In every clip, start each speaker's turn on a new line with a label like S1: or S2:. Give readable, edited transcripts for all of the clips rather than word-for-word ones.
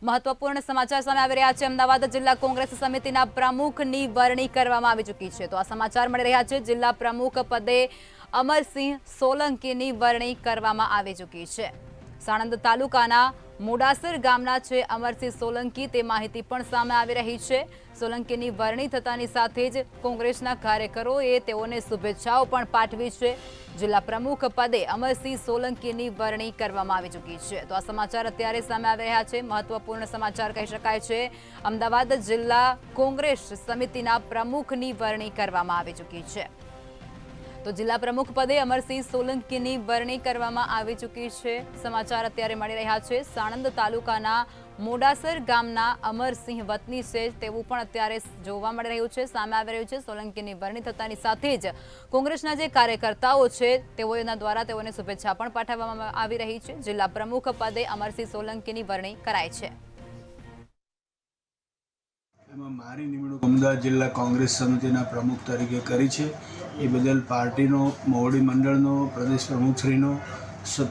S1: મહત્વપૂર્ણ સમાચાર સામે આવી રહ્યા છે। અમદાવાદ જિલ્લા કોંગ્રેસ સમિતિના પ્રમુખની વરણી કરવામાં આવી ચૂકી છે। તો આ સમાચાર મળી રહ્યા છે। જિલ્લા પ્રમુખ પદે અમરસિંહ સોલંકીની વરણી કરવામાં આવી ચૂકી છે। સાણંદ તાલુકાના મોડાસર ગામના છે અમરસિંહ સોલંકી, તે માહિતી પણ સામે આવી રહી છે। સોલંકીની વરણી થતાની સાથે જ કોંગ્રેસના કાર્યકરોએ તેઓને શુભેચ્છાઓ પણ પાઠવી છે। જિલ્લા પ્રમુખ પદે અમરસિંહ સોલંકીની વરણી કરવામાં આવી ચૂકી છે। તો આ સમાચાર અત્યારે સામે આવી રહ્યા છે। મહત્વપૂર્ણ સમાચાર કહી શકાય છે। અમદાવાદ જિલ્લા કોંગ્રેસ સમિતિના પ્રમુખની વરણી કરવામાં આવી ચૂકી છે। તો જિલ્લા પ્રમુખ પદે અમરસિંહ સોલંકીની વરણી કરવામાં આવી ચૂકી છે। સમાચાર અત્યારે મળી રહ્યા છે। સાણંદ તાલુકાના મોડાસર ગામના અમરસિંહ વતની છે તેવું પણ અત્યારે જોવા મળી રહ્યું છે, સામે આવી રહ્યું છે। સોલંકીની વરણી થતાની સાથે જ કોંગ્રેસના જે કાર્યકર્તાઓ છે તેઓના દ્વારા તેઓને શુભેચ્છા પણ પાઠવવામાં આવી રહી છે। જિલ્લા પ્રમુખ પદે અમરસિંહ સોલંકીની વરણી કરાઈ છે।
S2: મારી નિમણૂક અમદાવાદ જિલ્લા કોંગ્રેસ સમિતિના પ્રમુખ તરીકે કરી છે। એ બદલ પાર્ટીનો, મોવડી મંડળનો, પ્રદેશ પ્રમુખશ્રીનો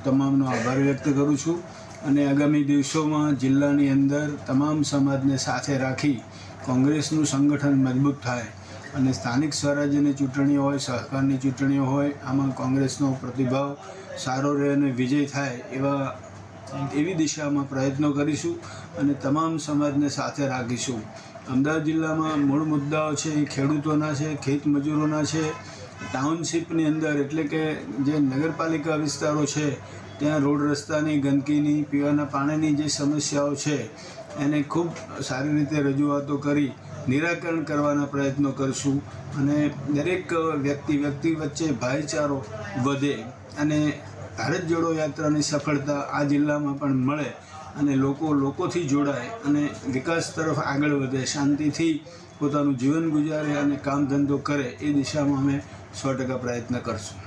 S2: તમામનો આભાર વ્યક્ત કરું છું અને આગામી દિવસોમાં જિલ્લાની અંદર તમામ સમાજને સાથે રાખી કોંગ્રેસનું સંગઠન મજબૂત થાય અને સ્થાનિક સ્વરાજ્યની ચૂંટણીઓ હોય, સહકારની ચૂંટણીઓ હોય, આમાં કોંગ્રેસનો પ્રતિભાવ સારો રહે અને વિજય થાય એવી દિશામાં પ્રયત્નો કરીશું અને તમામ સમાજને સાથે રાખીશું। અમદાવાદ જિલ્લામાં મૂળ મુદ્દાઓ છે એ ખેડૂતોના છે, ખેત મજૂરોના છે। ટાઉનશીપની અંદર એટલે કે જે નગરપાલિકા વિસ્તારો છે ત્યાં રોડ રસ્તાની, ગંદકીની, પીવાના પાણીની જે સમસ્યાઓ છે એને ખૂબ સારી રીતે રજૂઆતો કરી નિરાકરણ કરવાના પ્રયત્નો કરશું અને દરેક વ્યક્તિ વચ્ચે ભાઈચારો વધે અને ભારત જોડો યાત્રાની સફળતા આ જિલ્લામાં પણ મળે અને લોકોથી જોડાય અને વિકાસ તરફ આગળ વધે, શાંતિથી પોતાનું જીવન ગુજારે અને કામ ધંધો કરે એ દિશામાં અમે 100% પ્રયત્ન કરશું।